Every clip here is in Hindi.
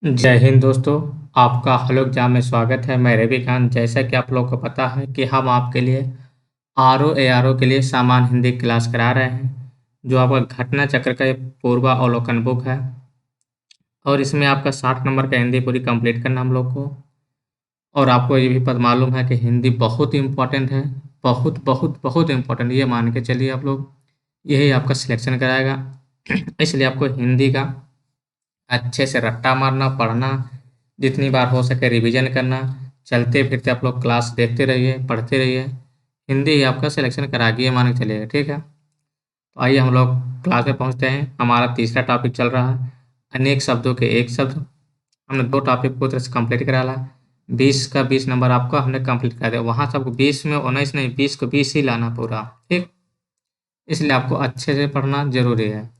जय हिंद दोस्तों। आपका हलो एग्जाम में स्वागत है। मैं रवि खान। जैसा कि आप लोगों को पता है कि हम आपके लिए R O A R O के लिए सामान्य हिंदी क्लास करा रहे हैं, जो आपका घटना चक्र का एक पूर्वावलोकन बुक है। और इसमें आपका 60 नंबर का हिंदी पूरी कंप्लीट करना हम लोग को। और आपको ये भी पता मालूम है कि हिंदी बहुत इम्पोर्टेंट है, बहुत बहुत बहुत इम्पोर्टेंट। ये मान के चलिए आप लोग, यही आपका सिलेक्शन कराएगा। इसलिए आपको हिंदी का अच्छे से रट्टा मारना, पढ़ना, जितनी बार हो सके रिवीजन करना। चलते फिरते आप लोग क्लास देखते रहिए, पढ़ते रहिए। हिंदी ही आपका सिलेक्शन करा के ये मान के चलिएगा, ठीक है। तो आइए हम लोग क्लास में पहुंचते हैं। हमारा तीसरा टॉपिक चल रहा है अनेक शब्दों के एक शब्द। हमने 2 टॉपिक पूरी तरह से कंप्लीट करा ला। 20 का 20 नंबर आपका हमने कंप्लीट कर दिया। वहाँ से आपको 20 में 19 नहीं, 20 को 20 ही लाना पूरा, ठीक। इसलिए आपको अच्छे से पढ़ना ज़रूरी है।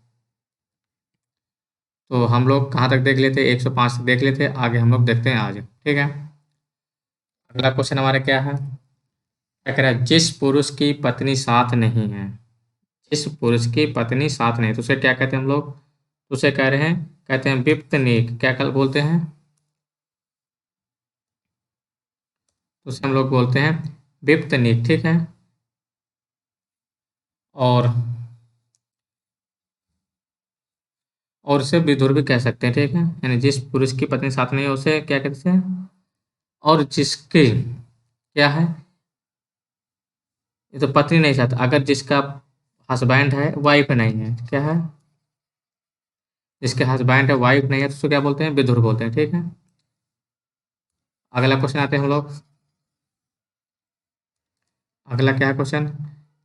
तो हम लोग कहाँ तक देख लेते, 105 तक देख लेते, आगे हम लोग देखते हैं आज, ठीक है। अगला क्वेश्चन हमारा क्या है, क्या कह रहा है, जिस पुरुष की पत्नी साथ नहीं है, जिस पुरुष की पत्नी साथ नहीं, तो उसे क्या कहते हैं हम लोग, तो उसे कह रहे हैं, कहते हैं विप्तनीक। क्या कल बोलते हैं, तो उसे हम लोग बोलते हैं विप्तनीक, ठीक है। और उसे विधुर भी कह सकते हैं, ठीक है। यानी जिस पुरुष की पत्नी साथ नहीं है उसे क्या कहते हैं, और जिसकी क्या है, ये तो पत्नी नहीं साथ, अगर जिसका हस्बैंड है, वाइफ नहीं है, क्या है, जिसके हस्बैंड है, वाइफ नहीं है, तो उसको क्या बोलते हैं, विधुर बोलते हैं, ठीक है। अगला क्वेश्चन आते हैं हम लोग। अगला क्या है क्वेश्चन,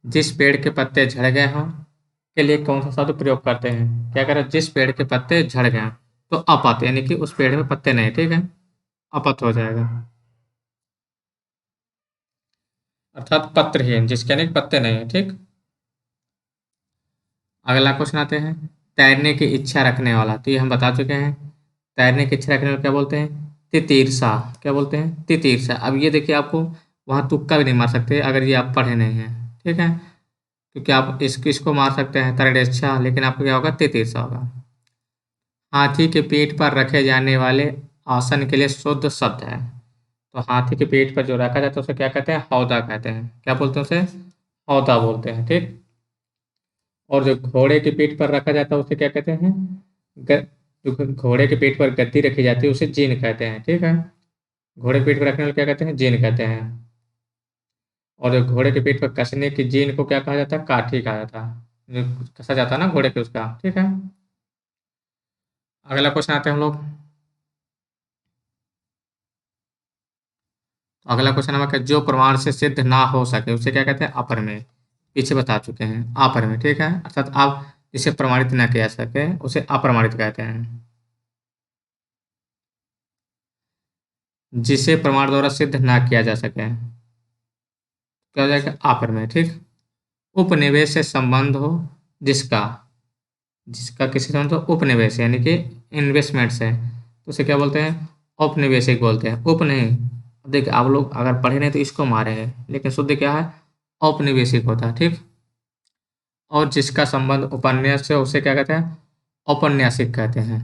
जिस पेड़ के पत्ते झड़ गए हों के लिए कौन सा शब्द प्रयोग करते हैं। क्या कह रहे हैं, जिस पेड़ के पत्ते झड़ गए हैं, तो अपत, यानी कि उस पेड़ में पत्ते नहीं, ठीक है, अपत हो जाएगा। अर्थात पत्रहीन, जिसके यानी कि पत्ते नहीं है, ठीक। अगला क्वेश्चन आते हैं, तैरने की इच्छा रखने वाला, तो ये हम बता चुके हैं। तैरने की इच्छा रखने वाला क्या बोलते हैं, तितीर्षा। क्या बोलते हैं, तितीर्षा। अब ये देखिए, आपको वहाँ तुक्का भी नहीं मार सकते अगर ये आप पढ़े नहीं हैं, ठीक है। क्योंकि आप इसको मार सकते हैं तरणेच्छा, लेकिन आपको क्या होगा, तितीर्षा होगा। हाथी के पीठ पर रखे जाने वाले आसन के लिए शुद्ध शब्द है, तो हाथी के पीठ पर जो रखा जाता है उसे क्या कहते हैं, हौदा कहते हैं। क्या बोलते हैं उसे, हौदा बोलते हैं, ठीक। और जो घोड़े के पीठ पर रखा जाता है उसे क्या कहते हैं, जो घोड़े के पीठ पर गद्दी रखी जाती है उसे जीन कहते हैं, ठीक है। घोड़े के पीठ पर रखने वाले क्या कहते हैं, जीन कहते हैं। और जो घोड़े के पीठ पर कसने की जीन को क्या कहा जाता है, काठी कहा जाता है, जो कसा जाता है ना घोड़े पे उसका, ठीक है। अगला क्वेश्चन आते हैं हम लोग। अगला क्वेश्चन हमारा जो प्रमाण से सिद्ध ना हो सके उसे क्या कहते हैं, अपरमेय। पीछे बता चुके हैं, अपरमेय, ठीक है। अर्थात आप जिसे प्रमाणित ना किया सके उसे अप्रमाणित कहते हैं। जिसे प्रमाण द्वारा सिद्ध ना किया जा सके क्या हो जाएगा, अप्रमेय, ठीक। उपनिवेश से संबंध हो, जिसका जिसका किसी संबंध हो, उपनिवेश यानी कि इन्वेस्टमेंट से, तो उसे क्या बोलते हैं, औपनिवेशिक बोलते हैं। उप नहीं, देखिए आप लोग अगर पढ़े नहीं तो इसको मारेंगे, लेकिन शुद्ध क्या है, औपनिवेशिक होता है, ठीक। और जिसका संबंध उपन्यास से उसे क्या कहते हैं, औपन्यासिक कहते हैं।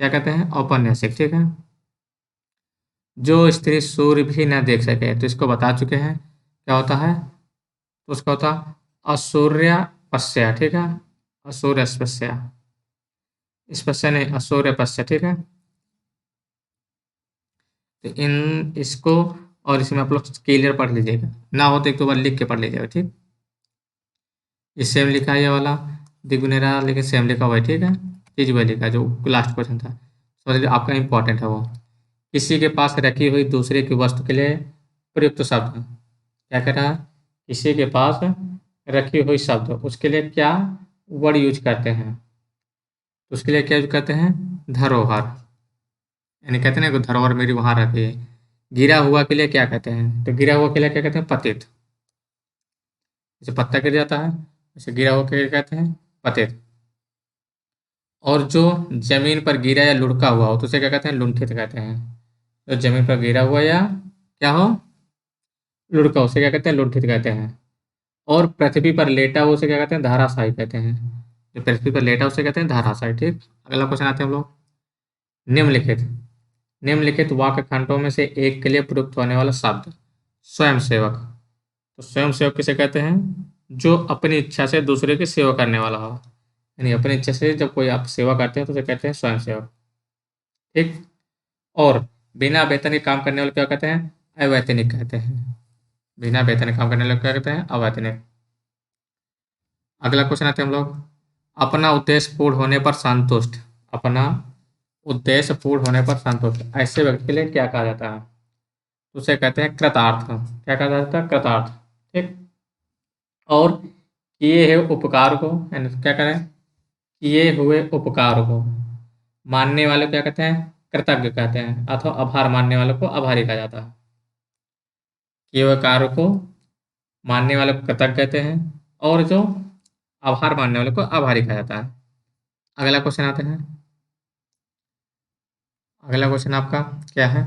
क्या कहते हैं, औपन्यासिक, ठीक है। जो स्त्री सूर्य भी न देख सके, तो इसको बता चुके हैं क्या होता है, तो उसका होता असूर्य पश्या, ठीक है। असूर्य स्पश्या, स्पश्या नहीं, असूर्य पश्या, ठीक है। तो इन इसको और इसमें आप लोग क्लियर पढ़ लीजिएगा, ना हो तो एक दो बार लिख के पढ़ लीजिएगा, ठीक। ये सेम लिखा है ये वाला, दिगुनेरा, लेकिन सेम लिखा हुआ है, ठीक है। चीज वही लिखा है जो लास्ट क्वेश्चन था, समझ लीजिए आपका इंपॉर्टेंट है वो। किसी के पास रखी हुई दूसरे की वस्तु के लिए प्रयुक्त शब्द, क्या कह रहा है, किसी के पास रखी हुई शब्द उसके लिए क्या वर्ड यूज करते हैं, तो उसके लिए क्या यूज करते हैं, धरोहर। यानी कहते हैं ना कि धरोहर मेरी वहां रखी है। गिरा हुआ के लिए क्या कहते हैं, तो गिरा हुआ के लिए क्या कहते हैं, पतित। जैसे पत्ता गिर जाता है, जैसे गिरा हुआ के लिए कहते हैं पतित। और जो जमीन पर गिरा या लुढ़का हुआ हो तो उसे क्या कहते हैं, लुंठित कहते हैं। जो जमीन पर गिरा हुआ या क्या हो, लुढ़का, उसे क्या कहते हैं, लुंठित कहते हैं। और पृथ्वी पर लेटा हुआ उसे क्या कहते हैं, धाराशायी कहते हैं। जो पृथ्वी पर लेटा उसे कहते हैं धाराशायी, ठीक। अगला क्वेश्चन आते हैं हम लोग, निम्नलिखित निम्नलिखित वाक्य खंडों में से एक के लिए प्रयुक्त होने वाला शब्द। स्वयंसेवक। तो स्वयंसेवक किसे कहते हैं? जो अपनी इच्छा से दूसरे की सेवा करने वाला हो, यानी अपनी इच्छा से जब कोई आप सेवा करते हैं तो उसे कहते हैं स्वयंसेवक। ठीक। और बिना वेतन के काम करने वाले क्या कहते हैं? अवैतनिक कहते हैं। बिना वेतन के काम करने वाले क्या कहते हैं? अवैतनिक। अगला क्वेश्चन आते हैं हम लोग, अपना उद्देश्य पूर्ण होने पर संतुष्ट। अपना उद्देश्य पूर्ण होने पर संतुष्ट ऐसे व्यक्ति के लिए क्या कहा जाता है? उसे कहते हैं कृतार्थ। क्या कहा जाता है? कृतार्थ। ठीक। और किए हुए उपकार को, यानी क्या करें, किए हुए उपकार को मानने वाले को क्या कहते हैं? कृतज्ञ कहते हैं, अथवा आभार मानने वाले को आभारी कहा जाता है। किए हुए कार्य को मानने वाले को कृतज्ञ कहते हैं, और जो आभार मानने वाले को आभारी कहा जाता है। अगला क्वेश्चन आते हैं। अगला क्वेश्चन आपका क्या है?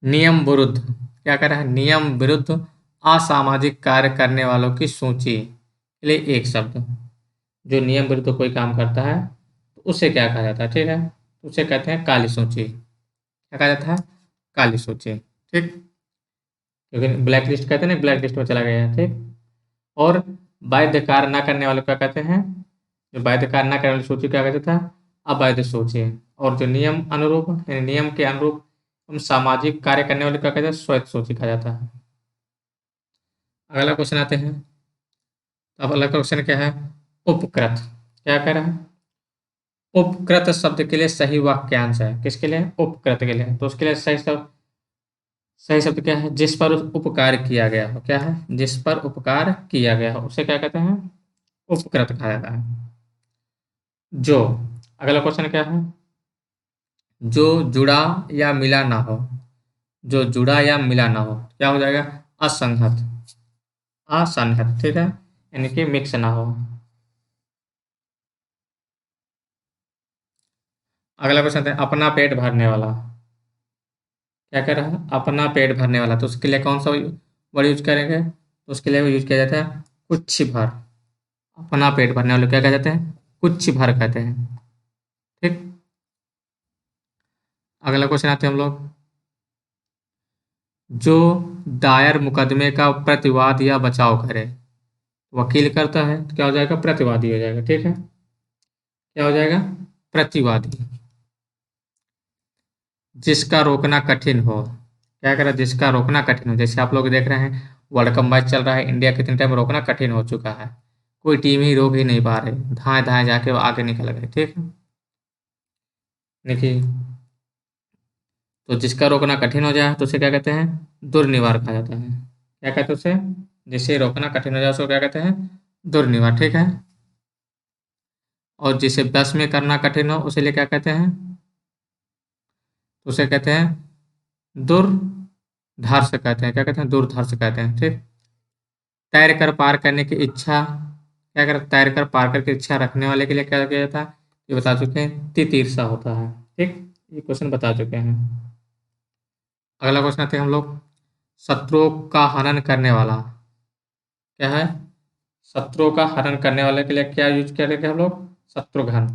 नियम विरुद्ध। क्या कर रहा है? नियम विरुद्ध असामाजिक कार्य करने वालों की सूची के लिए एक शब्द। जो नियम विरुद्ध कोई काम करता है तो उसे क्या कहा जाता है? ठीक है, उसे कहते हैं काली सूची। क्या कहा जाता है? काली सूची। ठीक। क्योंकि ब्लैक लिस्ट कहते हैं ना, ब्लैक लिस्ट में चला गया है। ठीक। और बाध्य कार्य ना करने वाले को क्या कहते हैं? जो बाध्य कार्य ना करने वाली सूची क्या कहते था? अबाध्य सूची। और जो नियम अनुरूप, यानी नियम के अनुरूप हम सामाजिक कार्य करने वाले को क्या कहते हैं? स्वैत सूची कहा जाता है। अगला क्वेश्चन आते हैं। अब अगला क्वेश्चन क्या है? उपकृत। क्या कह रहा है? उपकृत शब्द के लिए सही वाक्यांश है। किसके लिए? उपकृत के लिए। तो उसके लिए सही शब्द क्या है? जिस पर उपकार किया गया हो। क्या है? जिस पर उपकार किया गया हो उसे क्या कहते हैं? उपकृत कहा जाता है। जो। अगला क्वेश्चन क्या है? जो जुड़ा या मिला ना हो। जो जुड़ा या मिला ना हो क्या हो जाएगा? असंहत। असंहत। ठीक है, यानी कि मिक्स ना हो। अगला क्वेश्चन है अपना पेट भरने वाला। क्या कर रहा है? अपना पेट भरने वाला। तो उसके लिए कौन सा वर्ड यूज करेंगे? तो उसके लिए यूज किया जाता है कुछ भर। अपना पेट भरने वाले क्या कह जाते हैं? कुछ भर कहते हैं। ठीक। अगला क्वेश्चन आते हैं हम लोग, जो दायर मुकदमे का प्रतिवाद या बचाव करे। वकील करता है तो क्या हो जाएगा? प्रतिवादी हो जाएगा। ठीक है, क्या हो जाएगा? प्रतिवादी। जिसका रोकना कठिन हो। क्या करें? जिसका रोकना कठिन हो। जैसे आप लोग देख रहे हैं वर्ल्ड कप मैच चल रहा है, इंडिया कितने टाइम रोकना कठिन हो चुका है, कोई टीम ही रोक ही नहीं पा रही, धाए धाए जाके वो आगे निकल गए। ठीक है, देखिए, तो जिसका रोकना कठिन हो जाए तो उसे क्या कहते हैं? दुर्निवार कहा जाता है। क्या कहते हैं उसे? जिसे रोकना कठिन हो जाए उसको क्या कहते हैं? दुर्निवार। ठीक है। और जिसे बस में करना कठिन हो उसे लिए क्या कहते हैं? तो उसे कहते हैं दुर्धर्ष कहते हैं। क्या कहते हैं? दुर्धर्ष कहते हैं। ठीक। तैर कर पार करने की इच्छा। क्या कर? तैर कर पार करने की इच्छा रखने वाले के लिए क्या किया जाता है? ये बता चुके हैं, तितीर्षा होता है। ठीक, ये क्वेश्चन बता चुके हैं। अगला क्वेश्चन आते हैं हम लोग, शत्रुओं का हनन करने वाला। क्या है? शत्रुओं का हनन करने वाले के लिए क्या यूज करेंगे हम लोग? शत्रुघ्न।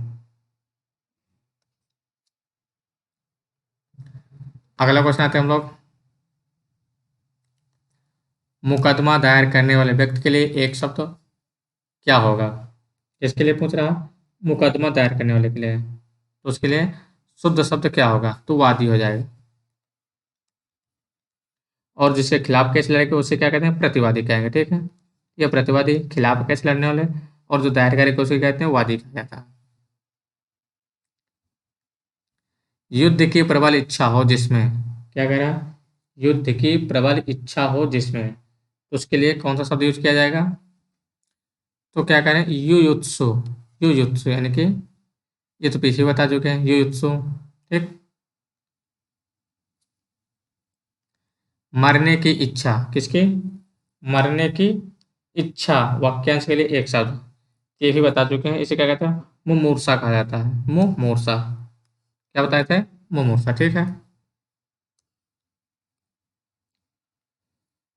अगला क्वेश्चन आते हैं हम लोग, मुकदमा दायर करने वाले व्यक्ति के लिए एक शब्द क्या होगा? इसके लिए पूछ रहा, मुकदमा दायर करने वाले के लिए, तो उसके लिए शुद्ध शब्द क्या होगा? तो वादी हो जाएगा। और जिसके खिलाफ केस लड़ेगा उसे क्या कहते हैं? प्रतिवादी कहेंगे। ठीक है, ये प्रतिवादी खिलाफ केस लड़ने वाले, और जो दायर करेगा उसे कहते हैं वादी कहा जाता है। युद्ध की प्रबल इच्छा हो जिसमें। क्या कह रहा है? युद्ध की प्रबल इच्छा हो जिसमें, तो उसके लिए कौन सा शब्द यूज किया जाएगा? तो क्या करें? युयुत्सु। युयुत्सु यानी कि, ये तो पीछे बता चुके हैं, युयुत्सु। ठीक। मरने की इच्छा। किसकी? मरने की इच्छा वाक्यांश के लिए एक शब्द, ये भी बता चुके हैं। इसे क्या कहते हैं? मुमूर्षा कहा जाता है। मुमूर्षा। क्या बताए थे? मुमूर्षा। ठीक है।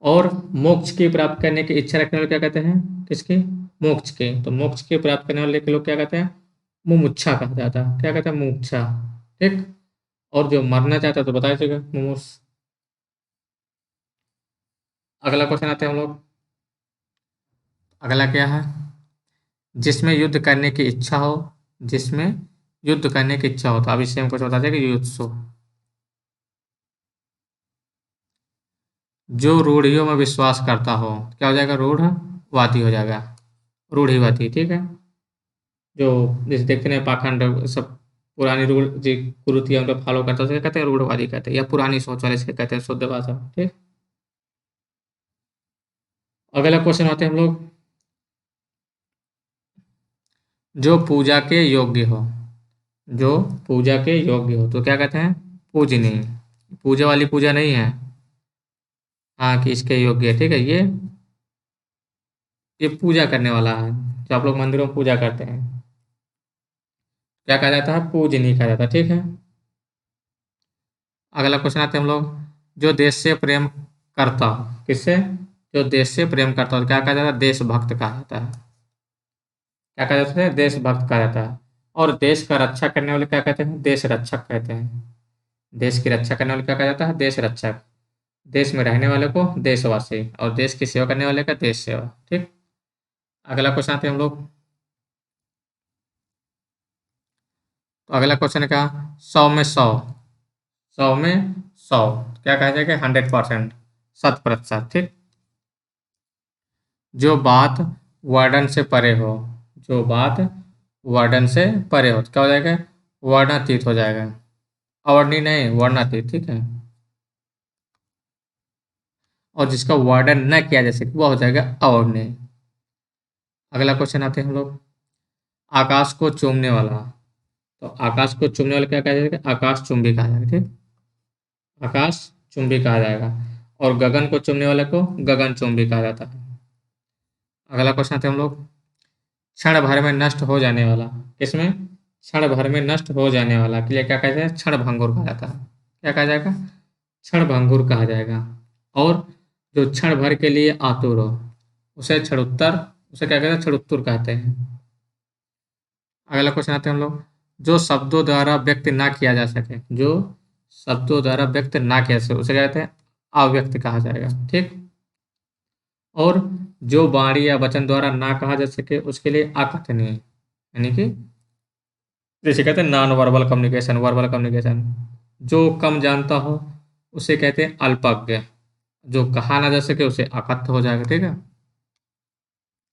और मोक्ष की प्राप्त करने की इच्छा रखने वाले क्या कहते हैं? किसकी? मोक्ष के। तो मोक्ष की प्राप्त करने वाले के लोग क्या कहते हैं? मुमुक्षा कहा जाता है। क्या कहते हैं? मुमुक्षा। ठीक। और जो मरना चाहता है तो बता दीजिएगा मोमोस। अगला क्वेश्चन आते हैं हम लोग। अगला क्या है? जिसमें युद्ध करने की इच्छा हो, जिसमें युद्ध करने की इच्छा हो, तो अब इससे हम कुछ बता दें कि युत्सु। जो रूढ़ियों में विश्वास करता हो, क्या हो जाएगा? रूढ़वादी हो जाएगा, रूढ़िवादी। ठीक है। जो जैसे देखते हैं पाखंड सब पुरानी रूढ़ जी कुरीतियां उनको फॉलो करता है, उसे कहते हैं रूढ़वादी कहते हैं, या पुरानी सोच वाले से कहते हैं शुद्ध भाषा में। ठीक। अगला क्वेश्चन आते हैं हम लोग। जो पूजा के योग्य हो, जो पूजा के योग्य हो तो क्या कहते हैं? पूजनीय। पूजा वाली पूजा नहीं है, हाँ, कि इसके योग्य है। ठीक है। ये पूजा करने वाला है, जो आप लोग मंदिरों में पूजा करते हैं, क्या कहा जाता है? पूजनीय कहा जाता है। ठीक है। अगला क्वेश्चन आते हैं हम लोग। जो देश से प्रेम करता हो, किससे? जो देश से प्रेम करता हो तो क्या कहा जाता है? देशभक्त कहा जाता है। क्या कहा जाता है? देशभक्त कहा जाता है। और देश का रक्षा करने वाले क्या कहते हैं? देश रक्षक कहते हैं। देश की रक्षा करने वाले क्या कहा जाता है? देश रक्षक। देश में रहने वाले को देशवासी, और देश की सेवा करने वाले का देश सेवा। ठीक। अगला क्वेश्चन आते हैं हम लोग। तो अगला क्वेश्चन है क्या? 100 में 100, 100 में 100 क्या कहा जाएगा? 100%, 100%। ठीक। जो बात वर्णन से परे हो, जो बात वर्णन से परे हो तो क्या हो जाएगा? वर्णातीत हो जाएगा। अवर्णीय नहीं, वर्णातीत। ठीक है। और जिसका वर्णन न किया जा सके वह हो जाएगा अवर्णीय। अगला क्वेश्चन आते हैं हम लोग। आकाश को चूमने वाला, तो आकाश को चूमने वाला क्या कहा जाएगा? आकाश चुंबी कहा जाएगा। ठीक। आकाश चुंबी कहा जाएगा। और गगन को चूमने वाले को गगन चुंबी कहा जाता है। अगला क्वेश्चन आते हैं हम लोग। क्षण भर में नष्ट हो जाने वाला, किसमें? क्षण भर में नष्ट हो जाने वाला के लिए क्या कहा जाएगा? क्षण भंगुर कहा जाता है। क्या कहा जाएगा? क्षण भंगुर कहा जाएगा। और जो क्षण भर के लिए आतुर हो उसे क्षणोत्तर, उसे क्या कहते हैं? क्षणोत्तर कहते हैं। अगला क्वेश्चन आते हैं हम लोग। जो शब्दों द्वारा व्यक्त ना किया जा सके, जो शब्दों द्वारा व्यक्त ना किया जा सके उसे क्या कहते हैं? अव्यक्त कहा जाएगा। ठीक। और जो वाणी या वचन द्वारा ना कहा जा सके उसके लिए अकथनीय, यानी कि जैसे कहते हैं non verbal communication, verbal communication. जो कम जानता हो उसे कहते हैं अल्पज्ञ। जो कहा ना जा सके उसे अकथ्य हो जाएगा। ठीक है।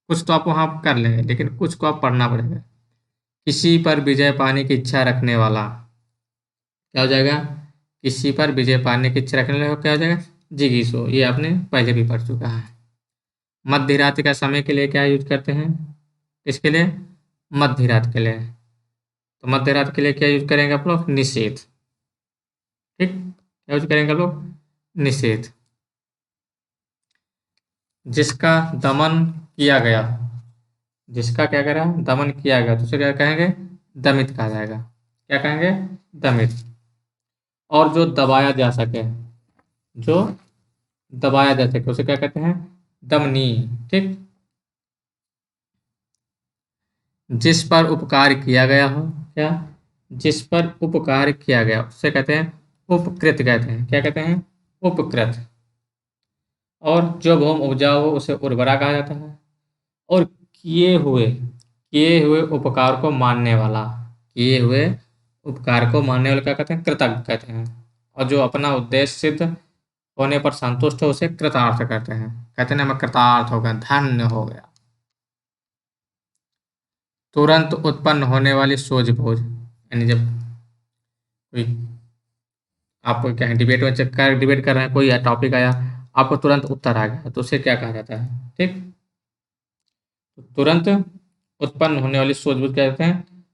कुछ तो आप वहाँ कर लेंगे, लेकिन कुछ को आप पढ़ना पड़ेगा। किसी पर विजय पाने की इच्छा रखने वाला, क्या हो जाएगा? किसी पर विजय पाने की इच्छा रखने वाला क्या हो जाएगा? जिगीषु। ये आपने पहले भी पढ़ चुका है। मध्य रात्रि का समय के लिए क्या यूज करते हैं? किसके लिए? मध्य रात के लिए। तो मध्य रात के लिए क्या यूज करेंगे आप लोग? निषेध। ठीक। क्या यूज करेंगे आप लोग? निषेध। जिसका दमन किया गया, जिसका क्या करा? दमन किया गया, तो उसे क्या कहेंगे? दमित कहा जाएगा। क्या कहेंगे? दमित। और जो दबाया जा सके, जो दबाया जा सके उसे क्या कहते हैं? दमनी। ठीक। जिस पर उपकार किया गया हो, क्या? जिस पर उपकार किया गया उसे कहते हैं उपकृत कहते हैं। क्या कहते हैं? उपकृत। और जो भूमि उपजाऊ हो उसे उर्वरा कहा जाता है। और किए हुए उपकार को मानने वाला, किए हुए उपकार को मानने वाले क्या कहते हैं? कृतज्ञ कहते हैं। और जो अपना उद्देश्य सिद्ध होने पर संतुष्ट हो उसे कृतार्थ कहते हैं। कहते हैं ना, मैं कृतार्थ हो गया, धन्य हो गया। तुरंत उत्पन्न होने वाली सूझबूझ, यानी जब कोई आप क्या है डिबेट में डिबेट कर रहे हैं, कोई टॉपिक आया, आपको तुरंत उत्तर आ गया तो उसे क्या कहा जाता है? ठीक। तो तुरंत उत्पन्न होने वाली सूझबूझ क्या कहते हैं?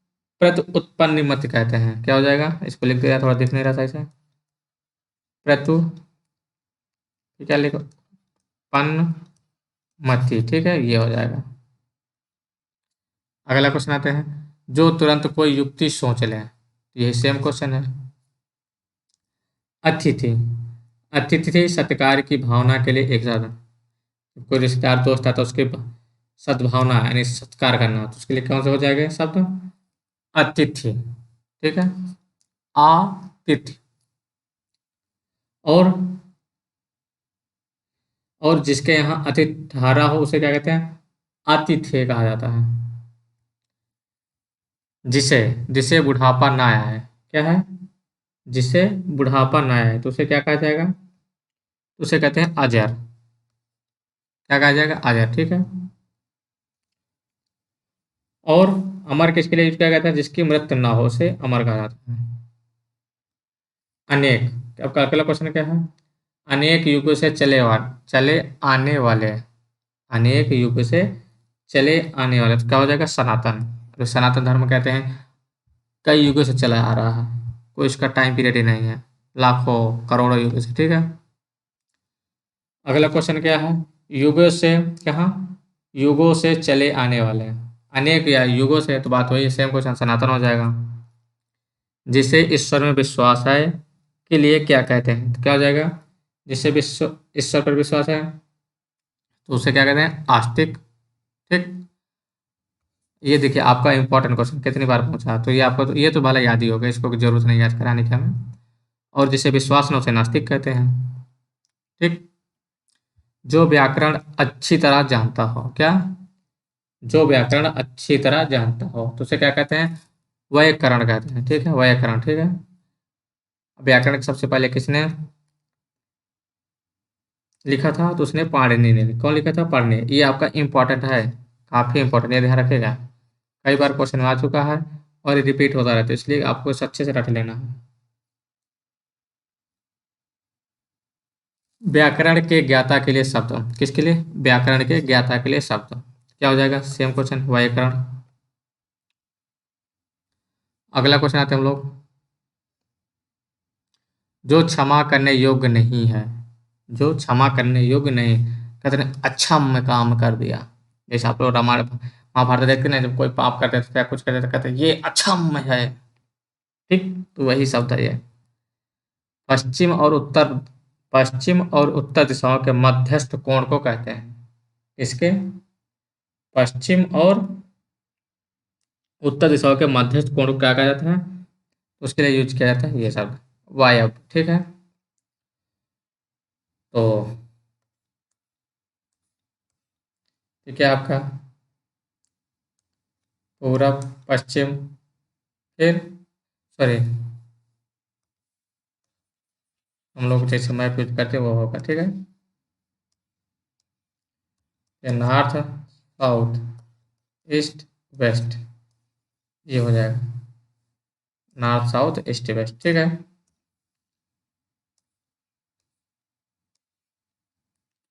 प्रत उत्पन्न मत कहते हैं। क्या हो जाएगा? इसको लिख दिया, थोड़ा दिख नहीं रहा सही से। प्रतु, क्या लिखो? पन्न मति। ठीक है, ये हो जाएगा। अगला क्वेश्चन आते हैं। जो तुरंत कोई युक्ति सोच ले, यही सेम क्वेश्चन है। अतिथि, अतिथि सत्कार की भावना के लिए एक साधन। कोई रिश्तेदार दोस्त आता है, उसकी सद्भावना यानी सत्कार करना, तो उसके लिए कौन सा हो जाएगा शब्द? अतिथि। ठीक है। आतिथ्य। और जिसके यहाँ अतिथि ठहरा हो उसे क्या कहते हैं? आतिथ्य कहा जाता है। जिसे जिसे बुढ़ापा ना आया है, क्या है? जिसे बुढ़ापा ना आया है तो उसे क्या कहा जाएगा? उसे कहते हैं अजर। क्या कहा जाएगा? अजर, ठीक है। और अमर किसके लिए यूज किया जाता है? जिसकी मृत्यु ना हो उसे अमर कहा जाता है। अनेक, अब अगला क्वेश्चन क्या है? अनेक युगों से चले आने वाले, अनेक युग से चले आने वाले तो क्या हो जाएगा? सनातन। तो सनातन धर्म कहते हैं कई युगों से चला आ रहा है, कोई इसका टाइम पीरियड ही नहीं है, लाखों करोड़ों युगों से, ठीक है। अगला क्वेश्चन क्या है? युगों से, कहाँ? युगों से चले आने वाले, अनेक या युगों से तो बात वही, सेम क्वेश्चन, सनातन हो जाएगा। जिसे ईश्वर में विश्वास है के लिए क्या कहते हैं? तो क्या हो जाएगा? जिसे विश्व ईश्वर पर विश्वास है तो उसे क्या कहते हैं? आस्तिक, ठीक। ये देखिए आपका इंपॉर्टेंट क्वेश्चन कितनी बार पूछा, तो ये आपको तो ये तो भला याद ही होगा, इसको जरूरत नहीं याद कराने की हमें। और जिसे विश्वास न उसे नास्तिक कहते हैं, ठीक। जो व्याकरण अच्छी तरह जानता हो, क्या? जो व्याकरण अच्छी तरह जानता हो तो उसे क्या कहते हैं? वैयाकरण कहते हैं, ठीक है, वैयाकरण, ठीक है। व्याकरण सबसे पहले किसने लिखा था? तो उसने पाणिनि ने। कौन लिखा था? पाणिनि। ये आपका इंपॉर्टेंट है, काफी इंपॉर्टेंट, ये ध्यान रखेगा। कई बार क्वेश्चन आ चुका है और रिपीट होता रहता है, इसलिए आपको इसे अच्छे से रट लेना है। व्याकरण के ज्ञाता के लिए शब्द, किसके लिए? व्याकरण के ज्ञाता के लिए शब्द क्या हो जाएगा? सेम क्वेश्चन, व्याकरण। अगला क्वेश्चन आते हैं हम लोग, जो क्षमा करने योग्य नहीं है, जो क्षमा करने योग्य नहीं, कहते हैं अच्छा मैं काम कर दिया। जैसे आप लोग रामायण महाभारत देखते ना, जब कोई पाप करते थे या कुछ करते थे, कहते हैं ये अक्षम है, ठीक। तो वही शब्द है ये। पश्चिम और उत्तर पश्चिम और उत्तर दिशाओं के मध्यस्थ कोण को कहते हैं, इसके पश्चिम और उत्तर दिशाओं के मध्यस्थ कोण को क्या कहा जाता है? उसके लिए यूज किया जाता है ये शब्द वायव्य, ठीक है। तो ठीक है आपका पूरब, पश्चिम, फिर सॉरी हम लोग जैसे मैप यूज करते हैं वो होगा, ठीक है। ये नॉर्थ, साउथ, ईस्ट, वेस्ट, ये हो जाएगा नॉर्थ साउथ ईस्ट वेस्ट, ठीक है।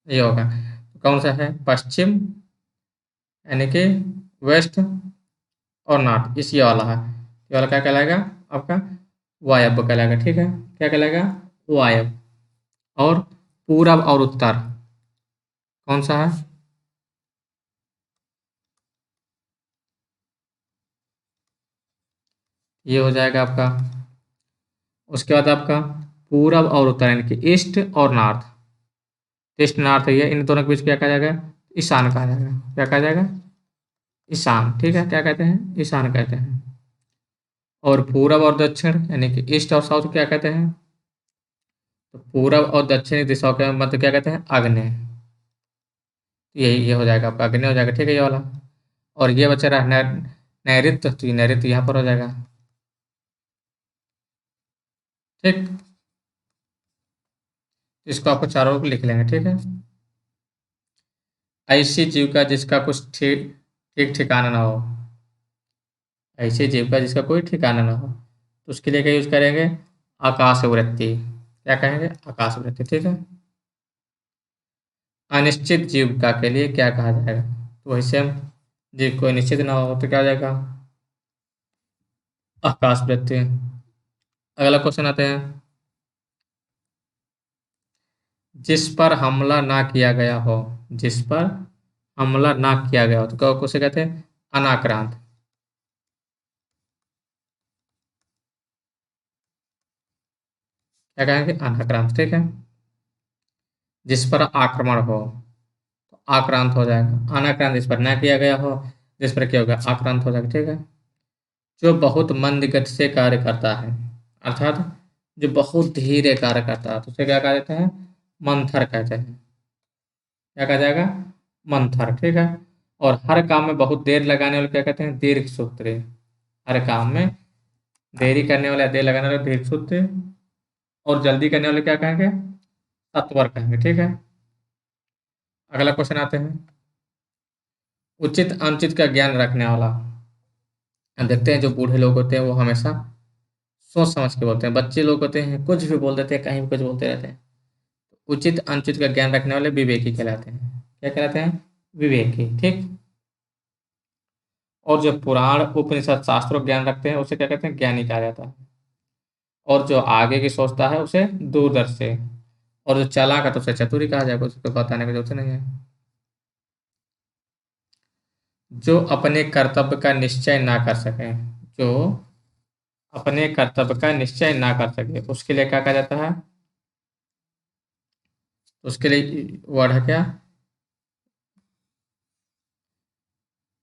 ये होगा तो कौन सा है? पश्चिम यानी कि वेस्ट और नॉर्थ, इस ये वाला है। ये वाला क्या कहलाएगा आपका? वायव्य कहलाएगा, ठीक है। क्या कहलाएगा? वायव्य। और पूरब और उत्तर कौन सा है? ये हो जाएगा आपका। उसके बाद आपका पूरब और उत्तर यानी कि ईस्ट और नॉर्थ, ईस्ट नॉर्थ है ये, इन दोनों के बीच क्या कहा जाएगा? ईशान कहा जाएगा। क्या कहा जाएगा? ईशान, ठीक है। क्या कहते हैं? ईशान कहते हैं। और पूरब और दक्षिण यानी कि ईस्ट और साउथ क्या कहते हैं? तो पूरब और दक्षिणी दिशाओं के मध्य क्या कहते हैं? आग्नेय। ये हो जाएगा आपका आग्नेय हो जाएगा, ठीक है, ये वाला। और ये बचा रहा नैऋत्य, तो ये नैऋत्य यहाँ पर हो जाएगा, ठीक। इसको आपको चारों को लिख लेंगे, ठीक है। ऐसी जीविका जिसका कुछ ठीक ठीक ठिकाना ना हो, ऐसी जीविका जिसका कोई ठिकाना ना हो तो उसके लिए क्या यूज करेंगे? आकाश वृत्ति। क्या कहेंगे? आकाश वृत्ति, ठीक है। अनिश्चित जीविका के लिए क्या कहा जाएगा? तो वही सेम, जीव कोई निश्चित ना हो तो क्या हो जाएगा? आकाश वृत्ति। अगला क्वेश्चन आते हैं, जिस पर हमला ना किया गया हो, जिस पर हमला ना किया गया हो तो क्या उसे कहते हैं? अनाक्रांत। क्या कहेंगे? अनाक्रांत, ठीक है। जिस पर आक्रमण हो तो आक्रांत हो जाएगा। अनाक्रांत जिस पर ना किया गया हो, जिस पर क्या होगा? आक्रांत हो जाएगा, ठीक है। जो बहुत मंद गति से कार्य करता है, अर्थात जो बहुत धीरे कार्य करता है तो उसे क्या कहते हैं? मंथर कहते हैं। क्या कहा जाएगा? मंथर। ठीक है। और हर काम में बहुत देर लगाने वाले क्या कहते हैं? दीर्घ सूत्री। हर काम में देरी करने वाले, देर लगाने वाले दीर्घ सूत्री। और जल्दी करने वाले क्या कहेंगे? सत्वर कहेंगे। ठीक है। अगला क्वेश्चन आते हैं, उचित अनुचित का ज्ञान रखने वाला। हम देखते हैं जो बूढ़े लोग होते हैं वो हमेशा सोच समझ के बोलते हैं, बच्चे लोग होते हैं कुछ भी बोल देते हैं, कहीं भी कुछ बोलते रहते हैं। उचित अनुचित का ज्ञान रखने वाले विवेकी कहलाते हैं। क्या कहलाते हैं? विवेकी। ठीक। और जो पुराण उपनिषद शास्त्रों का ज्ञान रखते हैं उसे क्या कहते हैं? ज्ञानी कहा जाता है। और जो आगे की सोचता है उसे दूरदर्शी। और जो चालाक है तो उसे चतुरी कहा जाएगा, उसको बताने की जरूरत नहीं है। जो अपने कर्तव्य का निश्चय ना कर सके, जो अपने कर्तव्य का निश्चय ना कर सके उसके लिए क्या कहा जाता है? उसके लिए वर्ड है क्या?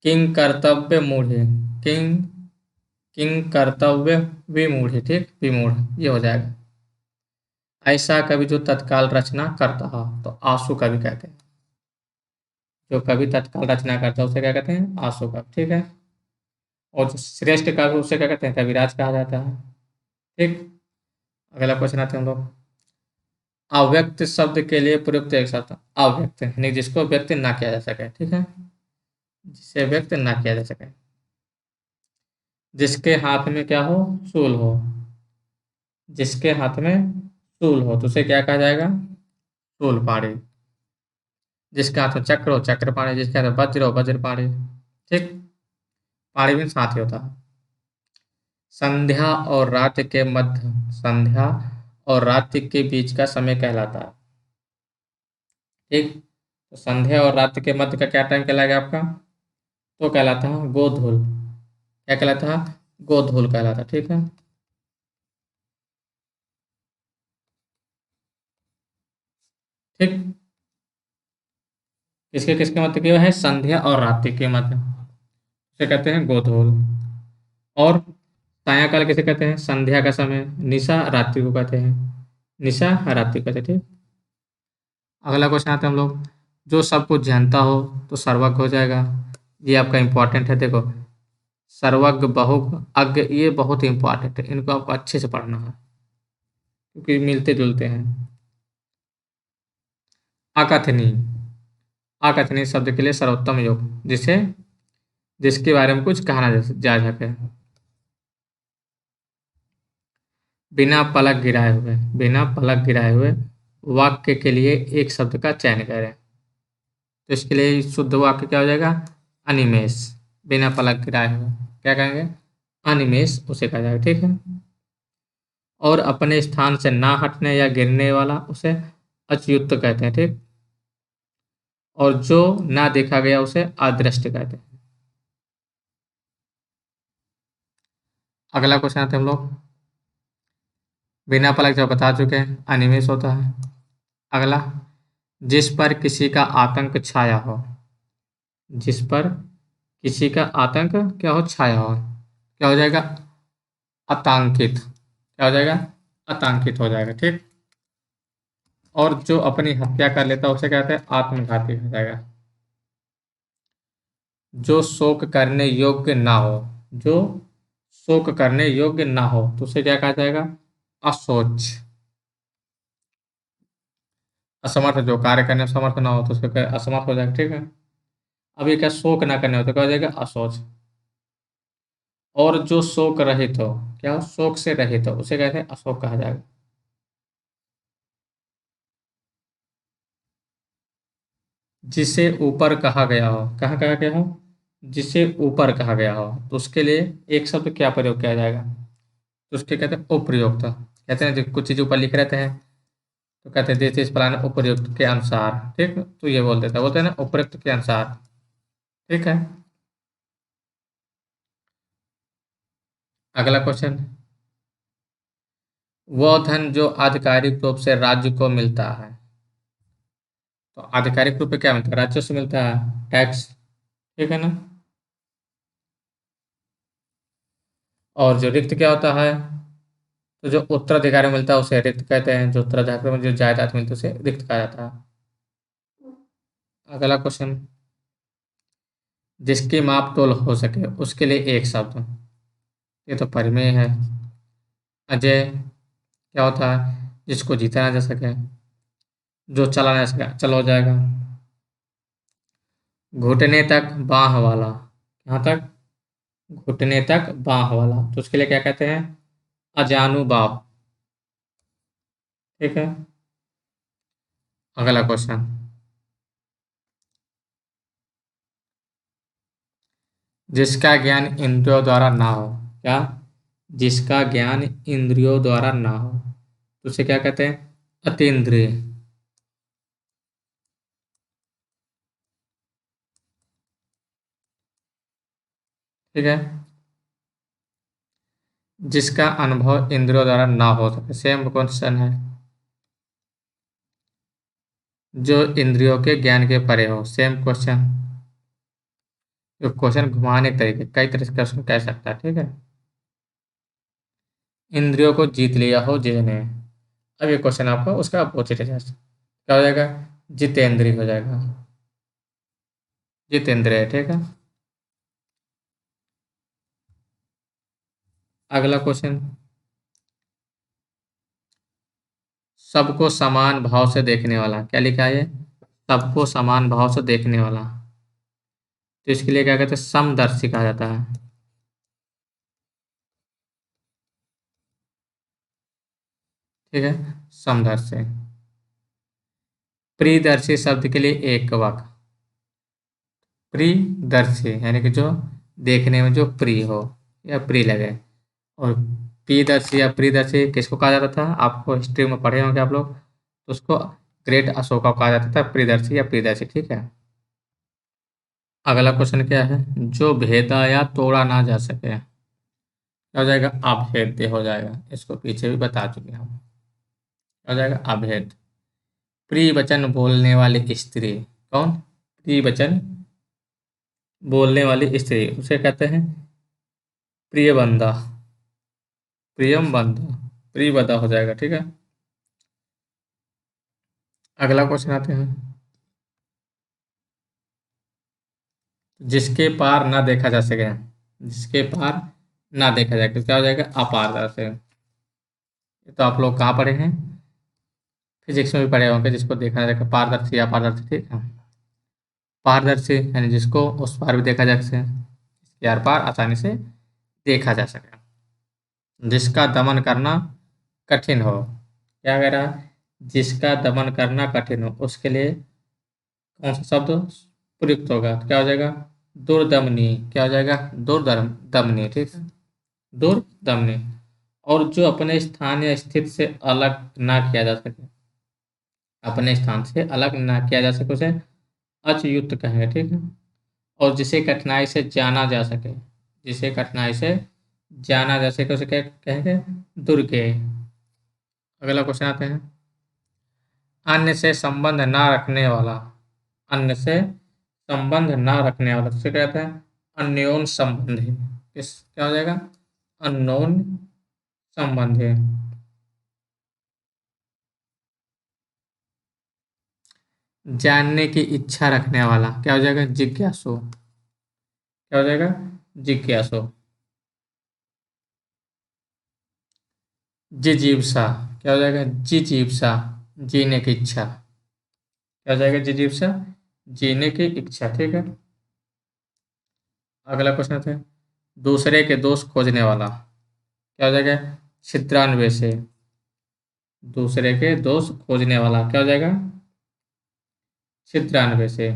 किंग कर्तव्य मूढ़। किंग किंग कर्तव्य विमूढ़। ठीक, विमूढ़ ये हो जाएगा। ऐसा कवि जो तत्काल रचना करता हो तो आंसू कवि कहते हैं। जो कवि तत्काल रचना करता है उसे क्या कहते हैं? आंसू कवि। ठीक है। और जो श्रेष्ठ कवि उसे क्या कहते हैं? कविराज कहा जाता है। ठीक। अगला क्वेश्चन आते हैं हम लोग, अव्यक्त शब्द के लिए प्रयुक्त एक शब्द। अव्यक्त यानी जिसको व्यक्त ना किया जा सके। ठीक है। जिसे व्यक्त ना किया जा सके। जिसके हाथ में क्या हो? शूल हो। जिसके हाथ में शूल हो तो उसे क्या कहा जाएगा? शूलपाणी। जिसके हाथ में चक्र हो चक्रपाणी, जिसके हाथ में वज्र हो वज्रपाणी। ठीक। पाणी भी साथ ही होता है। संध्या और रात के मध्य, संध्या और रात के बीच का समय कहलाता है। ठीक। तो संध्या और रात के मध्य का क्या टाइम कहलाएगा आपका? तो कहलाता है गोधूल। क्या कहलाता है? गोधूल कहलाता है। ठीक है। ठीक। किसके किसके मध्य के है? संध्या और रात्रि के मध्य से कहते हैं गोधूल। और सायंकाल किसे कहते हैं? संध्या का समय। निशा रात्रि को कहते हैं। निशा रात्रि को कहते हैं। ठीक। अगला क्वेश्चन आते हैं हम लोग, जो सब कुछ जानता हो तो सर्वज्ञ हो जाएगा। ये आपका इंपॉर्टेंट है। देखो, सर्वज्ञ बहु अज्ञ ये बहुत इंपॉर्टेंट है, इनको आपको अच्छे से पढ़ना है क्योंकि मिलते जुलते हैं। अकथनीय। अकथनीय शब्द के लिए सर्वोत्तम योग, जिसे जिसके बारे में कुछ कहा ना जा सके। बिना पलक गिराए हुए, बिना पलक गिराए हुए वाक्य के लिए एक शब्द का चयन करें। तो इसके लिए शुद्ध वाक्य क्या हो जाएगा? अनिमेष। बिना पलक गिराए हुए क्या कहेंगे? अनिमेष उसे कहा जाएगा। ठीक है। और अपने स्थान से ना हटने या गिरने वाला उसे अच्युत कहते हैं। ठीक। और जो ना देखा गया उसे अदृष्ट कहते हैं। अगला क्वेश्चन आते हैं हम लोग, बिना पलक जो बता चुके हैं अनिमेष होता है। अगला, जिस पर किसी का आतंक छाया हो। जिस पर किसी का आतंक क्या हो? छाया हो। क्या हो जाएगा? आतंकित। क्या हो जाएगा? आतंकित हो जाएगा। ठीक। और जो अपनी हत्या कर लेता है उसे कहते हैं आत्मघाती हो जाएगा। जो शोक करने योग्य ना हो, जो शोक करने योग्य ना हो तो उसे क्या कहा जाएगा? असोच। असमर्थ, जो कार्य करने में समर्थ ना हो तो उसको असमर्थ हो जाएगा। ठीक है। अभी क्या शोक ना करने हो तो क्या हो जाएगा? असोच। और जो शोक रहित हो, क्या हो? शोक से रहित हो उसे कहते हैं अशोक कहा जाएगा। जिसे ऊपर कहा गया हो, कहाँ कहा गया हो? जिसे ऊपर कहा गया हो तो उसके लिए एक शब्द क्या प्रयोग किया जाएगा? तो उसके कहते हैं उपयुक्त। कहते हैं जो कुछ चीज ऊपर लिख रहते हैं तो कहते हैं दिस इज प्लान उपयुक्त के अनुसार। ठीक, तो ये बोल देता है, बोलते हैं ना उपयुक्त के अनुसार। ठीक है। अगला क्वेश्चन, वह धन जो आधिकारिक रूप से राज्य को मिलता है। तो आधिकारिक रूप से क्या मिलता है? राज्य से मिलता है, टैक्स। ठीक है ना। और जो रिक्त क्या होता है? तो जो उत्तराधिकारी मिलता है उसे रिक्त कहते हैं, जो उत्तराधिकारी में जो जायदाद मिलती है उसे रिक्त कहा जाता है। अगला क्वेश्चन, जिसकी माप तोल हो सके उसके लिए एक शब्द। ये तो परिमेय है। अजय क्या होता है? जिसको जीता ना जा सके, जो चला ना सके, चल हो जाएगा। घुटने तक बाह वाला, यहाँ तक घुटने तक बाह वाला, तो उसके लिए क्या कहते हैं? अजानुबाह। ठीक है। अगला क्वेश्चन, जिसका ज्ञान इंद्रियों द्वारा ना हो। क्या? जिसका ज्ञान इंद्रियों द्वारा ना हो तो उसे क्या कहते हैं? अतीन्द्रिय। ठीक है। जिसका अनुभव इंद्रियों द्वारा ना हो सके, सेम क्वेश्चन है। जो इंद्रियों के ज्ञान के परे हो, सेम क्वेश्चन। जो क्वेश्चन घुमाने के तरीके, कई तरह से क्वेश्चन कह सकता है। ठीक है। इंद्रियों को जीत लिया हो जिसने। अब ये क्वेश्चन आपका उसका अपोजिट है जैसे, क्या हो जाएगा? जितेंद्रिय हो जाएगा। जितेंद्रिय। ठीक है। अगला क्वेश्चन, सबको समान भाव से देखने वाला, क्या लिखा है ये? सबको समान भाव से देखने वाला, तो इसके लिए क्या कहते हैं? समदर्शी कहा जाता है। ठीक है। समदर्शी। प्रियदर्शी शब्द के लिए एक वाक्य। प्रियदर्शी यानी कि जो देखने में जो प्रिय हो या प्रिय लगे। और प्रियदर्शी या प्रियदर्शी किसको कहा जाता था? आपको हिस्ट्री में पढ़े होंगे आप लोग, तो उसको ग्रेट अशोका कहा जाता था, प्रियदर्शी या प्रियदर्शी। ठीक है। अगला क्वेश्चन क्या है? जो भेदा या तोड़ा ना जा सके, क्या हो जाएगा? अभेद्य हो जाएगा। इसको पीछे भी बता चुके हम। क्या हो जाएगा? अभेद। प्रिय वचन बोलने वाली स्त्री, कौन? प्रिय वचन बोलने वाली स्त्री, उसे कहते हैं प्रिय बंदा। प्रियम बंदा, प्रिय बंदा हो जाएगा। ठीक है। अगला क्वेश्चन आते हैं, जिसके पार ना देखा जा सके। जिसके पार ना देखा जाए तो क्या हो जाएगा? अपारदर्शी। ये तो आप लोग कहाँ पढ़े हैं? फिजिक्स में भी पढ़े होंगे, जिसको देखा जा सके, पारदर्शी या अपारदर्शी। ठीक है। पारदर्शी यानी जिसको उस पार भी देखा जा सके, इसके आर पार आसानी से देखा जा सके। जिसका दमन करना कठिन हो, क्या कह रहा है? जिसका दमन करना कठिन हो उसके लिए कौन सा शब्द प्रयुक्त होगा? तो क्या हो जाएगा? दुर्दमनी। क्या हो जाएगा? दुर्दमनी। ठीक है। दुर्दमनी। और जो अपने स्थान या स्थिति से अलग ना किया जा सके, अपने स्थान से अलग ना किया जा सके, उसे अच्युत कहेंगे। ठीक है। और जिसे कठिनाई से जाना जा सके, जिसे कठिनाई से जाना जा सके उसे क्या कहेंगे? दुर्गेय। अगला क्वेश्चन आते हैं, अन्य से संबंध ना रखने वाला। अन्य से संबंध ना रखने वाला, तो कहते हैं अन्योन संबंधी। किस क्या हो जाएगा? अननोन संबंधी। जानने की इच्छा रखने वाला, क्या हो जाएगा? जिज्ञासु। क्या हो जाएगा? जिज्ञासु। जिजीविषा। क्या हो जाएगा? जिजीविषा, जीने की इच्छा। क्या हो जाएगा? जिजीविषा, जीने की इच्छा। ठीक है। अगला क्वेश्चन आता है, दूसरे के दोष खोजने वाला, क्या हो जाएगा? छिद्रान्वेषी। दूसरे के दोष खोजने वाला क्या हो जाएगा? छिद्रान्वेषी।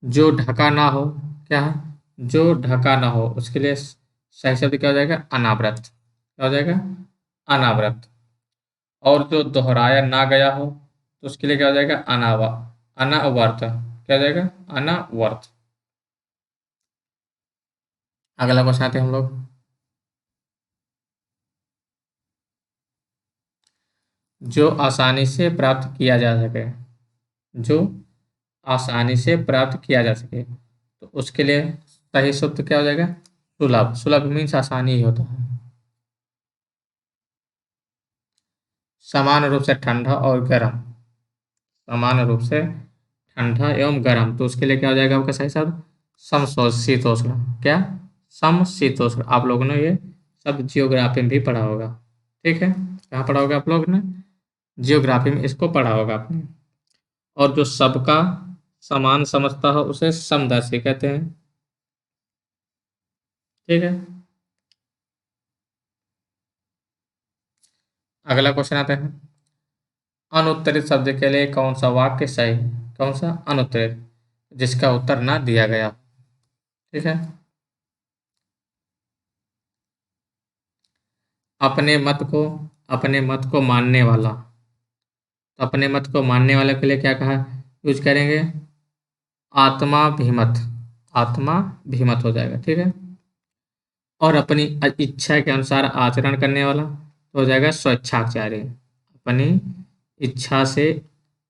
जो ढका ना हो, क्या है? जो ढका ना हो उसके लिए सही शब्द क्या हो जाएगा? अनावृत। क्या हो जाएगा? अनावृत। और जो दोहराया ना गया हो तो उसके लिए क्या हो जाएगा? अनावर्त। क्या हो जाएगा? अनावर्त। अगला क्वेश्चन आते हैं हम लोग, जो आसानी से प्राप्त किया जा सके। जो आसानी से प्राप्त किया जा सके तो उसके लिए सही शब्द क्या हो जाएगा? सुलभ, सुलभ मीन्स आसानी ही होता है। समान रूप से ठंडा और गर्म, समान रूप से ठंडा एवं गर्म, तो उसके लिए क्या हो जाएगा आपका सही शब्द? समशीतोष्ण। क्या? समशीतोष्ण। आप लोगों ने ये शब्द जियोग्राफी में भी पढ़ा होगा। ठीक है, कहाँ पढ़ा होगा आप लोगों ने? जियोग्राफी में इसको पढ़ा होगा आपने। और जो सबका समान समझता हो उसे समदर्शी कहते हैं। ठीक है, अगला क्वेश्चन आता है। अनुत्तरित शब्द के लिए कौन सा वाक्य सही है? कौन सा? अनुत्तरित, जिसका उत्तर ना दिया गया। ठीक है, अपने मत को, अपने मत को मानने वाला, तो अपने मत को मानने वाले के लिए क्या कहा यूज करेंगे? आत्माभिमत, आत्माभिमत हो जाएगा। ठीक है, और अपनी इच्छा के अनुसार आचरण करने वाला तो हो जाएगा स्वेच्छाचारी। अपनी इच्छा से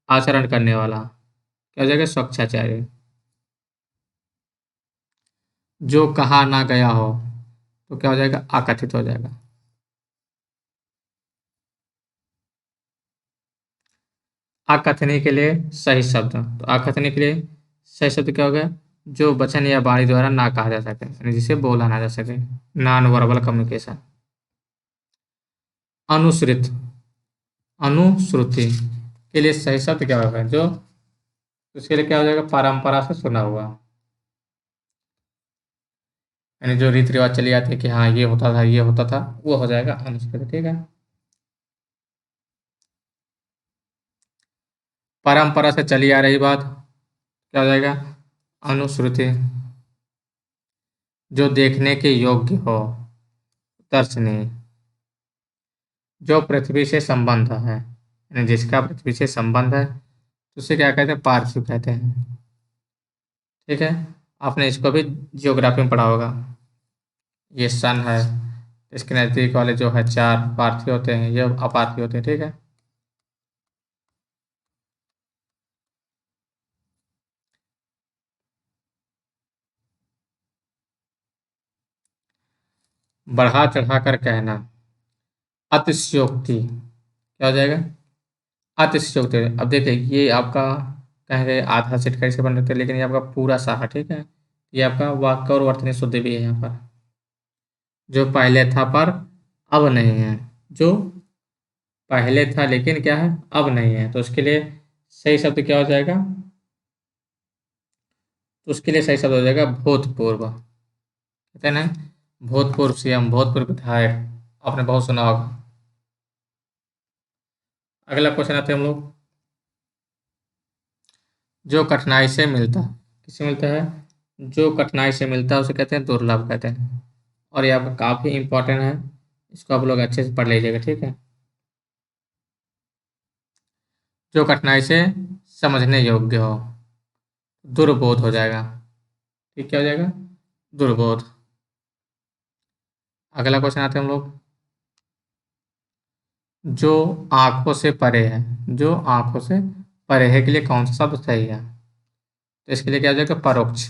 आचरण करने वाला क्या हो जाएगा? स्वेच्छाचारी। जो कहा ना गया हो तो क्या हो जाएगा? अकथित हो जाएगा। अकथनीय के लिए सही शब्द, तो अकथनीय के लिए सही शब्द क्या होगा? जो वचन या वाणी द्वारा ना कहा जा सके, यानी जिसे बोला ना जा सके, नॉन वर्बल कम्युनिकेशन। अनुश्रित, अनुश्रुति के लिए सही शब्द क्या होगा? जो, उसके लिए क्या हो जाएगा? परंपरा से सुना हुआ, यानी जो रीति रिवाज चली आती है कि हाँ ये होता था ये होता था, वो हो जाएगा अनुश्रुति। ठीक है, परंपरा से चली आ रही बात क्या हो जाएगा? अनुश्रुति। जो देखने के योग्य हो, दर्शनीय। जो पृथ्वी से संबंध है, यानी जिसका पृथ्वी से संबंध है, तो उसे क्या कहते हैं? पार्थिव कहते हैं। ठीक है, आपने इसको भी जियोग्राफी में पढ़ा होगा। ये सन है, इसके नज़दीक वाले जो है चार पार्थिव होते हैं, ये अपार्थिव होते हैं। ठीक है, बढ़ा चढ़ा कर कहना, अतिशयोक्ति क्या हो जाएगा? अतिशयोक्ति। अब देखिए ये आपका कहेंगे आधा सेट कैसे बन रहे थे, लेकिन ये आपका पूरा सा है। ठीक है, ये आपका वाक्य और वर्तनी शुद्धि भी है यहाँ पर। जो पहले था पर अब नहीं है, जो पहले था लेकिन क्या है? अब नहीं है, तो उसके लिए सही शब्द क्या हो जाएगा? तो उसके लिए सही शब्द हो जाएगा भूतपूर्व। कहते हैं ना, भूतपूर्व सीएम, भूतपूर्व विधायक, आपने बहुत सुना होगा। अगला क्वेश्चन आते हैं हम लोग। जो कठिनाई से मिलता, किससे मिलता है? जो कठिनाई से मिलता है उसे कहते हैं दुर्लभ कहते हैं। और ये आपका काफ़ी इंपॉर्टेंट है, इसको आप लोग अच्छे से पढ़ लीजिएगा। ठीक है, जो कठिनाई से समझने योग्य हो, दुर्बोध हो जाएगा। ठीक, क्या हो जाएगा? दुर्बोध। अगला क्वेश्चन आते हैं हम लोग। जो आंखों से परे है, जो आंखों से परे है के लिए कौन सा शब्द सही है? तो इसके लिए क्या हो जाएगा? परोक्ष।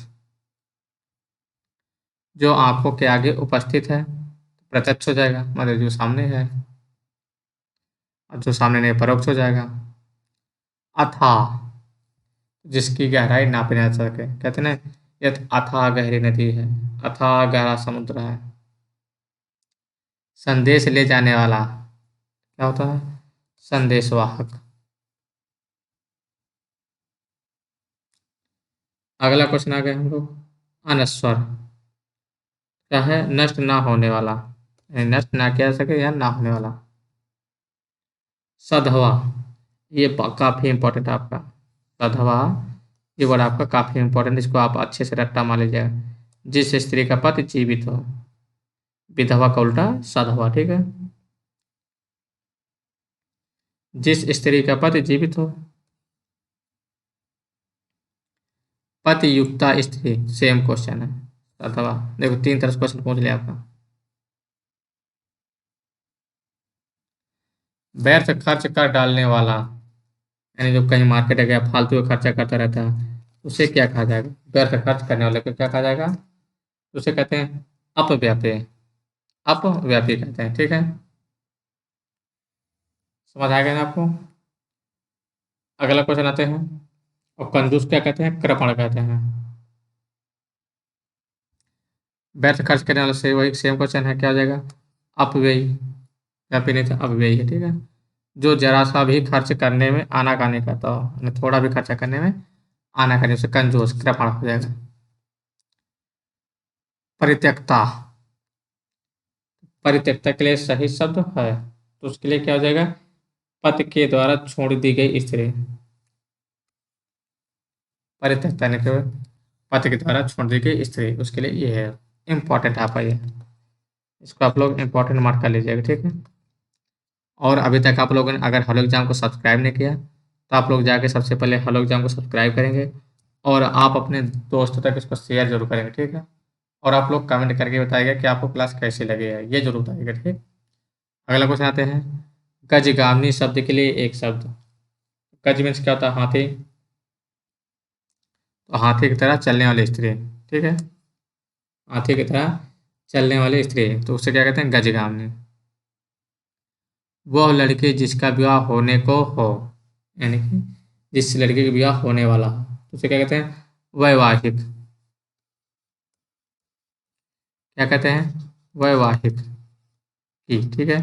जो आंखों के आगे उपस्थित है, प्रत्यक्ष हो जाएगा, मतलब जो सामने है। और जो सामने नहीं, परोक्ष हो जाएगा। अथाह, जिसकी गहराई नापी ना जा सके, कहते हैं ना, यह अथाह गहरी नदी है, अथाह गहरा समुद्र है। संदेश ले जाने वाला क्या होता है? संदेशवाहक। अगला क्वेश्चन आ गया हम लोग। अनस्वर क्या है? नष्ट ना होने वाला, यानी नष्ट ना किया जा सके या ना होने वाला। सधवा, ये काफी इंपॉर्टेंट है आपका। सधवा, ये वर्ड आपका काफी इंपॉर्टेंट, इसको आप अच्छे से रट्टा मार लीजिएगा। जिस स्त्री का पति जीवित हो, विधवा का उल्टा सधवा। ठीक है, जिस स्त्री का पति जीवित हो, पति युक्ता स्त्री, सेम क्वेश्चन है। सधवा, देखो तीन तरह से क्वेश्चन पूछ लिया आपका। व्यर्थ खर्च कर डालने वाला, यानी जो कहीं मार्केट गया फालतू का खर्चा करता रहता है, उसे क्या कहा जाएगा? व्यर्थ खर्च करने वाले को क्या कहा जाएगा? उसे कहते हैं अपव्यापी, अपव्यापी कहते हैं। ठीक है, समझ आ गया ना आपको? अगला क्वेश्चन आते हैं। और कंजूस क्या कहते हैं? कृपण कहते हैं। व्यर्थ खर्च करने वाला से वही सेम क्वेश्चन है, क्या हो जाएगा? अपव्ययी। व्यापी नहीं था, अपव्ययी है। ठीक है, जो जरा सा भी खर्च करने में आनाकानी करता हो, यानी थोड़ा भी खर्चा करने में आनाकानी, उसे कंजूस, कृपण हो जाएगा। परित्यक्ता, परित्यक्ता के लिए सही शब्द है, तो उसके लिए क्या हो जाएगा? पति के द्वारा छोड़ दी गई स्त्री। परित्यक्ता ने केवल पति के द्वारा छोड़ दी गई स्त्री, उसके लिए ये है इम्पोर्टेंट। आप आइए, इसको आप लोग इम्पोर्टेंट मार्क कर लीजिएगा। ठीक है, और अभी तक आप लोगों ने अगर हेलो एग्जाम को सब्सक्राइब नहीं किया, तो आप लोग जाके सबसे पहले हेलो एग्जाम को सब्सक्राइब करेंगे, और आप अपने दोस्तों तक इसको शेयर जरूर करेंगे। ठीक है, और आप लोग कमेंट करके बताइएगा कि आपको क्लास कैसी लगी है, ये जरूर बताइएगा। ठीक, अगला क्वेश्चन आते हैं। गजगामिनी शब्द के लिए एक शब्द। गज मीन्स क्या होता है? हाथी। तो हाथी की तरह चलने वाली स्त्री। ठीक है, हाथी की तरह चलने वाली स्त्री, तो उसे क्या कहते हैं? गजगामिनी। वह लड़की जिसका विवाह होने को हो, यानी कि जिस लड़के का विवाह होने वाला हो, तो उसे क्या कहते हैं? वैवाहिक। क्या कहते हैं? वैवाहिक की। ठीक है,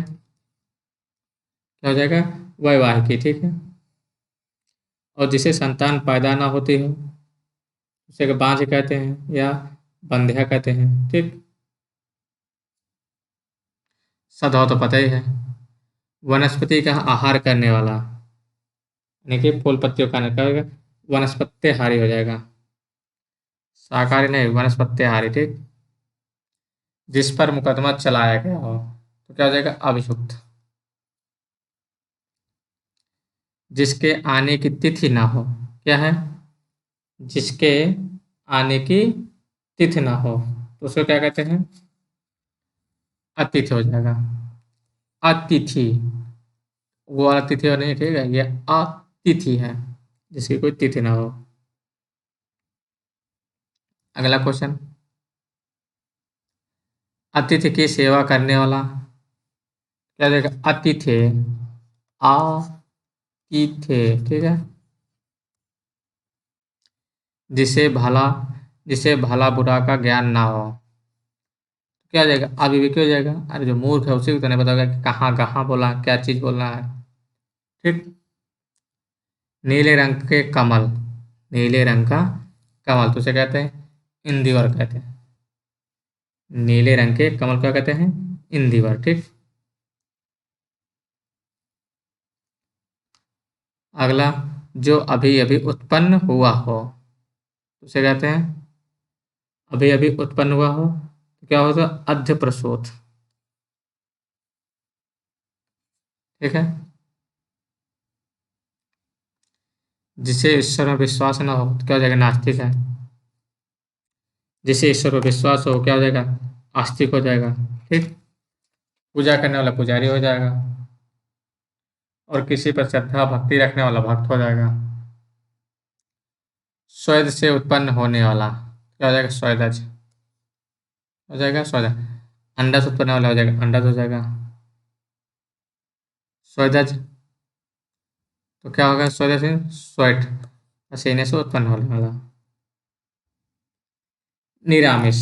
क्या हो जाएगा? वैवाहिकी। ठीक है, और जिसे संतान पैदा ना होती हो, उसे बांझ कहते हैं या बंध्या कहते हैं। ठीक, सदा तो पता ही है। वनस्पति का आहार करने वाला, यानी कि फूल पत्तियों का क्या होगा? वनस्पत्तिहारी हो जाएगा। शाकाहारी नहीं, वनस्पत्तिहारी। ठीक, जिस पर मुकदमा चलाया गया हो, तो क्या हो जाएगा? अभियुक्त। जिसके आने की तिथि ना हो, क्या है? जिसके आने की तिथि ना हो, तो उसको क्या कहते हैं? अतिथि हो जाएगा। अतिथि, वो वाला तिथि और नहीं, ठीक है, ये अतिथि है, जिसकी कोई तिथि ना हो। अगला क्वेश्चन। अतिथि की सेवा करने वाला, क्या देगा? अतिथे, आतिथे। ठीक है, जिसे भला, जिसे भला बुरा का ज्ञान ना हो, क्या हो जाएगा? अविवेकी हो जाएगा। अरे जो मूर्ख है उसी को तो नहीं पता होगा कि कहाँ कहाँ बोलना है, क्या चीज बोलना है। ठीक, नीले रंग के कमल, नीले रंग का कमल, तो उसे कहते हैं? इंदिवर कहते हैं। नीले रंग के कमल क्या कहते हैं? इंदिवर। ठीक, अगला। जो अभी अभी उत्पन्न हुआ हो, उसे कहते हैं? अभी अभी उत्पन्न हुआ हो, तो क्या होता है? अध्य प्रसूत। ठीक है, जिसे ईश्वर में विश्वास ना हो, तो क्या हो जाएगा? नास्तिक है। जिसे ईश्वर पर विश्वास हो, क्या हो जाएगा? आस्तिक हो जाएगा। ठीक, पूजा करने वाला पुजारी हो जाएगा, और किसी पर श्रद्धा भक्ति रखने वाला भक्त हो जाएगा। स्वेद से उत्पन्न होने वाला, क्या हो जाएगा? स्वेदज हो जाएगा। स्वेदज, अंडा से उत्पन्न वाला हो जाएगा, अंडा हो जाएगा। स्वेदज, तो क्या होगा? स्वेदज से स्वेट, पसीने से उत्पन्न होने वाला। निरामिष,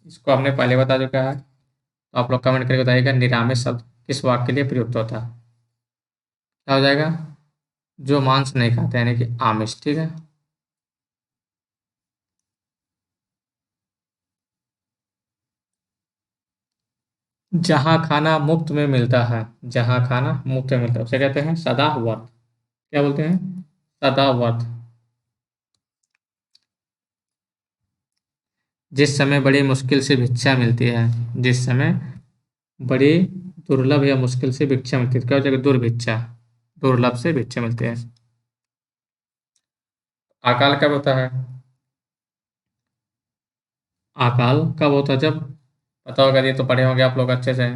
इसको हमने पहले बता चुका है, तो आप लोग कमेंट करके बताइएगा निरामिष शब्द किस वाक्य के लिए प्रयुक्त होता है। क्या हो जाएगा? जो मांस नहीं खाते, यानी कि आमिष। ठीक है, जहाँ खाना मुफ्त में मिलता है, जहाँ खाना मुफ्त में मिलता है, उसे कहते हैं सदावर्त। क्या बोलते हैं? सदावर्त। जिस समय बड़ी मुश्किल से भिक्षा मिलती है, जिस समय बड़ी दुर्लभ या मुश्किल से भिक्षा मिलती है, क्या हो जाएगा? दुर्भिक्षा, दुर्लभ से भिक्षा मिलती है। अकाल कब होता है? अकाल कब होता है? जब, पता होगा, ये तो पढ़े होंगे आप लोग अच्छे से।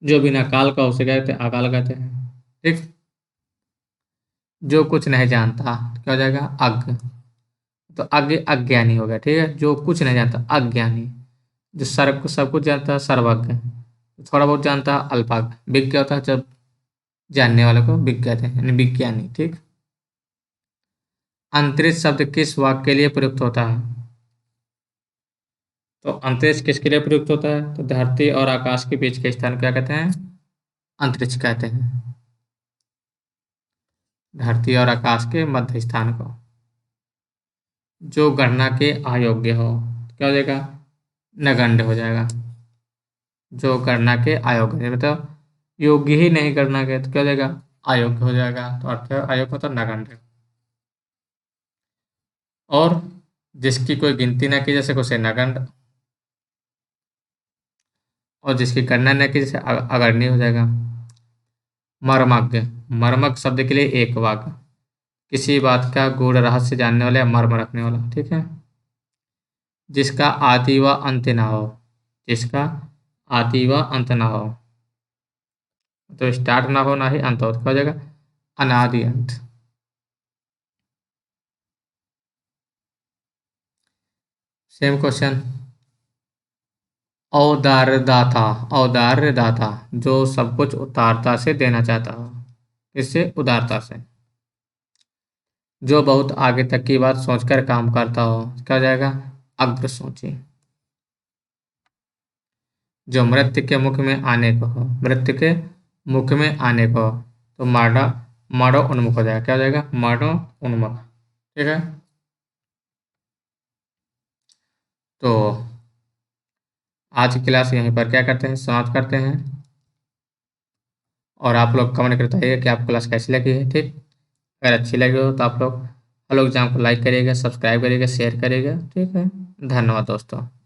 जो बिना काल का उसे कहते हैं अकाल कहते हैं। ठीक, जो कुछ नहीं जानता, क्या हो जाएगा? अज्ञ। तो अज्ञ अज्ञानी हो गया। ठीक है, जो कुछ नहीं जानता, अज्ञानी। जो सर्व सब कुछ जानता है सर्वज्ञ, थोड़ा बहुत जानता है अल्पज्ञ। विज्ञ होता है जब जानने वाले को विज्ञ कहते हैं, यानी विज्ञानी। ठीक। अंतरिक्ष शब्द किस वाक्य के लिए प्रयुक्त होता है? तो अंतरिक्ष किसके लिए प्रयुक्त होता है? तो धरती और आकाश के बीच के स्थान को क्या कहते हैं? अंतरिक्ष कहते हैं। धरती और आकाश के मध्य स्थान को। जो गणना के अयोग्य हो क्या हो जाएगा? नगण्य हो जाएगा। जो गणना के अयोग्य मतलब योग्य ही नहीं गणना के, तो क्या हो जाएगा? अयोग्य हो जाएगा। तो अर्थ है अयोग्य मतलब नगण्य। और जिसकी कोई गिनती न की जैसे उसे नगण्य, और जिसकी गणना न की जैसे अगण्य हो जाएगा। मर्मज्ञ, मर्मज्ञ शब्द के लिए एक वाक्य, किसी बात का गूढ़ रहस्य जानने वाला या मर्म रखने वाला। ठीक है। जिसका आदि व अंत ना हो, जिसका आदि व अंत ना हो, तो स्टार्ट ना हो ना ही अंत हो, तो क्या हो जाएगा? अनादि अंत। Same question. औदार्यदाता, औदार्यदाता जो सब कुछ उदारता से देना चाहता हो। किससे? उदारता से। जो बहुत आगे तक की बात सोचकर काम करता हो, क्या हो जाएगा? अग्र सोची। जो मृत्यु के मुख में आने को हो, मृत्यु के मुख में आने को हो, तो माडा माडो उन्मुख हो जाएगा। क्या हो जाएगा? माडो उन्मुख। ठीक है। तो आज की क्लास यहीं पर क्या करते हैं, समाप्त करते हैं। और आप लोग कमेंट करते रहिए कि आपको क्लास कैसी लगी है। ठीक। अगर अच्छी लगी हो तो आप लोग एग्जाम को लाइक करिएगा, सब्सक्राइब करिएगा, शेयर करिएगा। ठीक है। धन्यवाद दोस्तों।